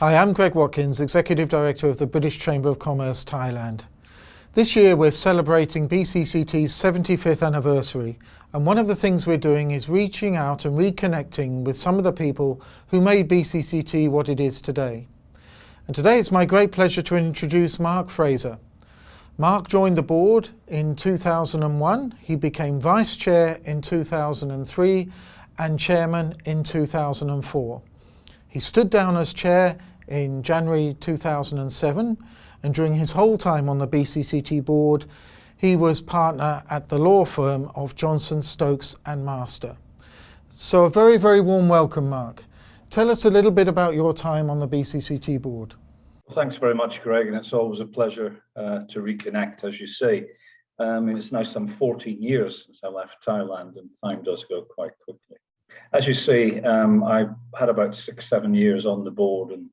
Hi, I'm Greg Watkins, Executive Director of the British Chamber of Commerce, Thailand. This year we're celebrating BCCT's 75th anniversary, and one of the things we're doing is reaching out and reconnecting with some of the people who made BCCT what it is today. And today it's my great pleasure to introduce Mark Fraser. Mark joined the board in 2001, he became Vice Chair in 2003 and Chairman in 2004. He stood down as Chair in January 2007, and during his whole time on the BCCT board, he was partner at the law firm of Johnson, Stokes and Master. So a very, very warm welcome, Mark. Tell us a little bit about your time on the BCCT board. Well, thanks very much, Greg, and it's always a pleasure to reconnect, as you say. It's now some 14 years since I left Thailand, and time does go quite quickly. As you say, I had about 6-7 years on the board and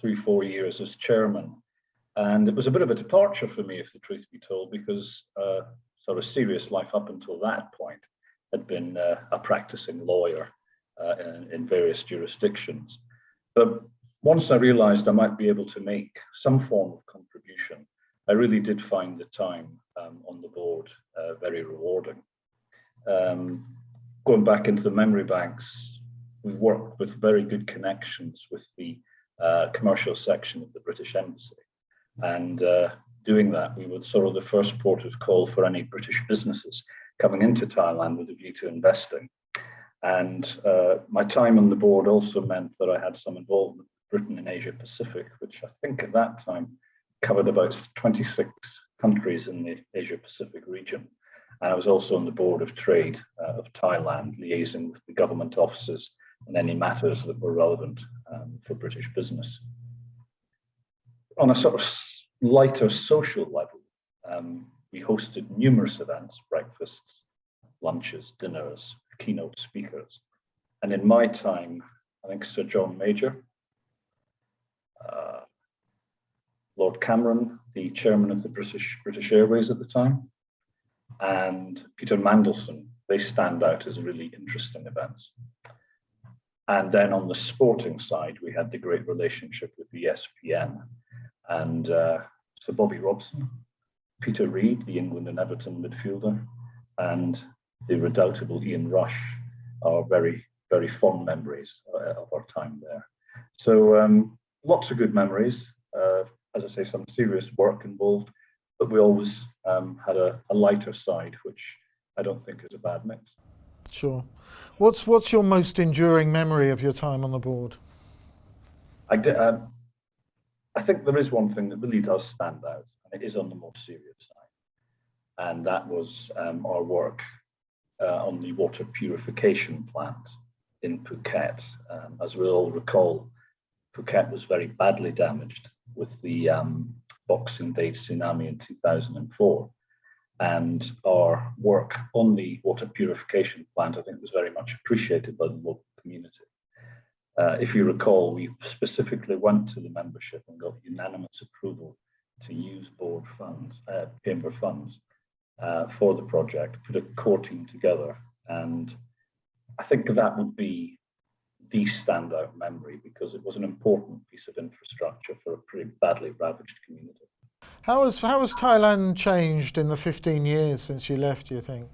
3-4 years as chairman. And it was a bit of a departure for me, if the truth be told, because sort of serious life up until that point had been a practicing lawyer in various jurisdictions. But once I realized I might be able to make some form of contribution, I really did find the time on the board very rewarding. Going back into the memory banks, we worked with very good connections with the commercial section of the British Embassy. And doing that, we were sort of the first port of call for any British businesses coming into Thailand with a view to investing. And my time on the board also meant that I had some involvement with Britain in Asia Pacific, which I think at that time covered about 26 countries in the Asia Pacific region. And I was also on the Board of Trade of Thailand, liaising with the government offices and any matters that were relevant for British business. On a sort of lighter social level, we hosted numerous events, breakfasts, lunches, dinners, keynote speakers. And in my time, I think Sir John Major, Lord Cameron, the chairman of the British Airways at the time, and Peter Mandelson, they stand out as really interesting events. And then on the sporting side, we had the great relationship with the ESPN and Sir Bobby Robson, Peter Reid, the England and Everton midfielder, and the redoubtable Ian Rush are very, very fond memories of our time there. So lots of good memories. As I say, some serious work involved, but we always had a lighter side, which I don't think is a bad mix. Sure. What's your most enduring memory of your time on the board? I think there is one thing that really does stand out, and it is on the more serious side. And that was our work on the water purification plant in Phuket. As we all recall, Phuket was very badly damaged with the Boxing Day tsunami in 2004. And our work on the water purification plant, I think, was very much appreciated by the local community. If you recall, we specifically went to the membership and got unanimous approval to use board funds, chamber funds, for the project, put a core team together. And I think that would be the standout memory because it was an important piece of infrastructure for a pretty badly ravaged community. How has Thailand changed in the 15 years since you left, do you think?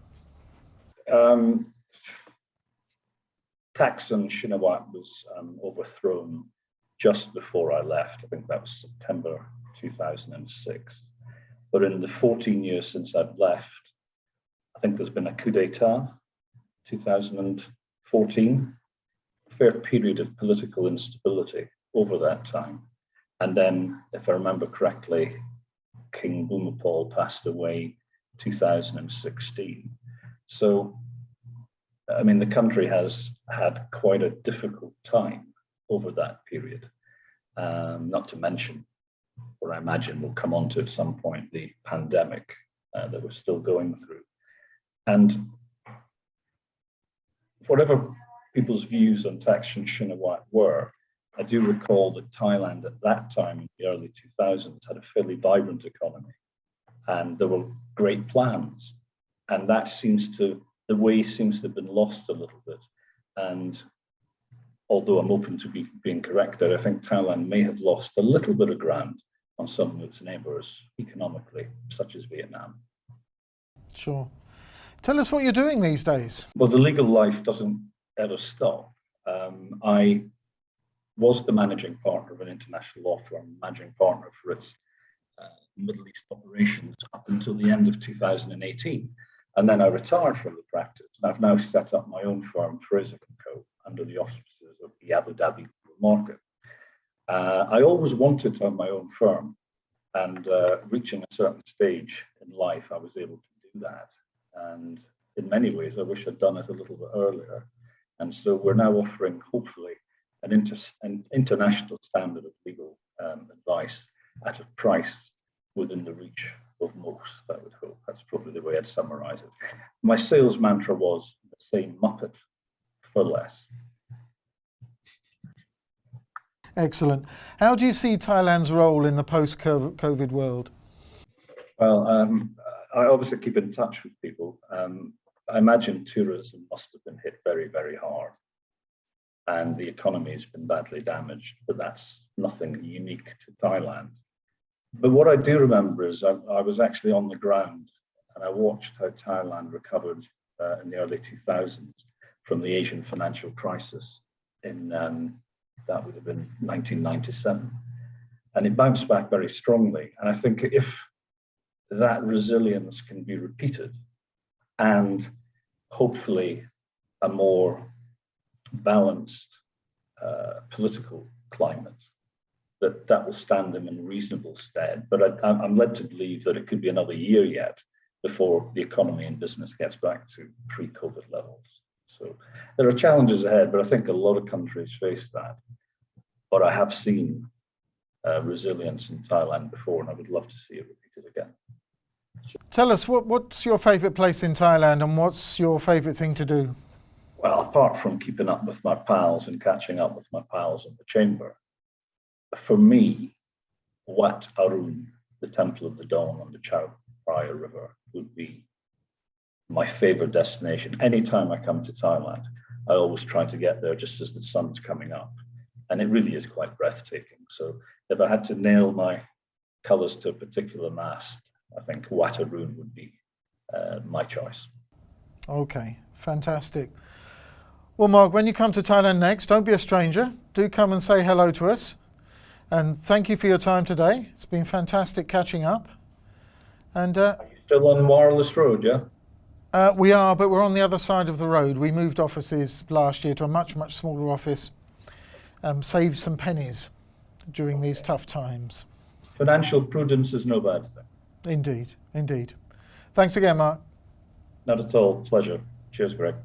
Thaksin Shinawatra was overthrown just before I left. I think that was September 2006. But in the 14 years since I've left, I think there's been a coup d'etat, 2014, a fair period of political instability over that time. And then, if I remember correctly, King Bhumipol passed away 2016. So, I mean, the country has had quite a difficult time over that period. Not to mention, or I imagine we'll come on to at some point, the pandemic that we're still going through. And whatever people's views on Thaksin Shinawatra were, I do recall that Thailand at that time, in the early 2000s, had a fairly vibrant economy, and there were great plans. And that the way seems to have been lost a little bit. And although I'm open to being corrected, I think Thailand may have lost a little bit of ground on some of its neighbours economically, such as Vietnam. Sure. Tell us what you're doing these days. Well, the legal life doesn't ever stop. I was the managing partner of an international law firm, managing partner for its Middle East operations up until the end of 2018. And then I retired from the practice. And I've now set up my own firm, Fraser & Co., under the auspices of the Abu Dhabi market. I always wanted to have my own firm, and reaching a certain stage in life, I was able to do that. And in many ways, I wish I'd done it a little bit earlier. And so we're now offering, hopefully, an international standard of legal advice at a price within the reach of most, I would hope. That's probably the way I'd summarize it. My sales mantra was the same Muppet for less. Excellent. How do you see Thailand's role in the post-COVID world? Well, I obviously keep in touch with people. I imagine tourism must have been hit very, very hard. And the economy has been badly damaged, but that's nothing unique to Thailand. But what I do remember is I was actually on the ground and I watched how Thailand recovered in the early 2000s from the Asian financial crisis in, that would have been 1997. And it bounced back very strongly. And I think if that resilience can be repeated and hopefully a more balanced political climate, that will stand them in reasonable stead. But I'm led to believe that it could be another year yet before the economy and business gets back to pre-COVID levels. So there are challenges ahead, but I think a lot of countries face that. But I have seen resilience in Thailand before, and I would love to see it repeated again. Tell us, what's your favourite place in Thailand and what's your favourite thing to do? Well, apart from keeping up with my pals and catching up with my pals in the chamber, for me, Wat Arun, the Temple of the Dawn on the Chao Phraya River, would be my favourite destination. Anytime I come to Thailand, I always try to get there just as the sun's coming up. And it really is quite breathtaking. So if I had to nail my colours to a particular mast, I think Wat Arun would be my choice. Okay, fantastic. Well, Mark, when you come to Thailand next, don't be a stranger. Do come and say hello to us. And thank you for your time today. It's been fantastic catching up. And are you still on Wireless Road, yeah? We are, but we're on the other side of the road. We moved offices last year to a much, much smaller office. Saved some pennies during these tough times. Financial prudence is no bad thing. Indeed, indeed. Thanks again, Mark. Not at all. Pleasure. Cheers, Greg.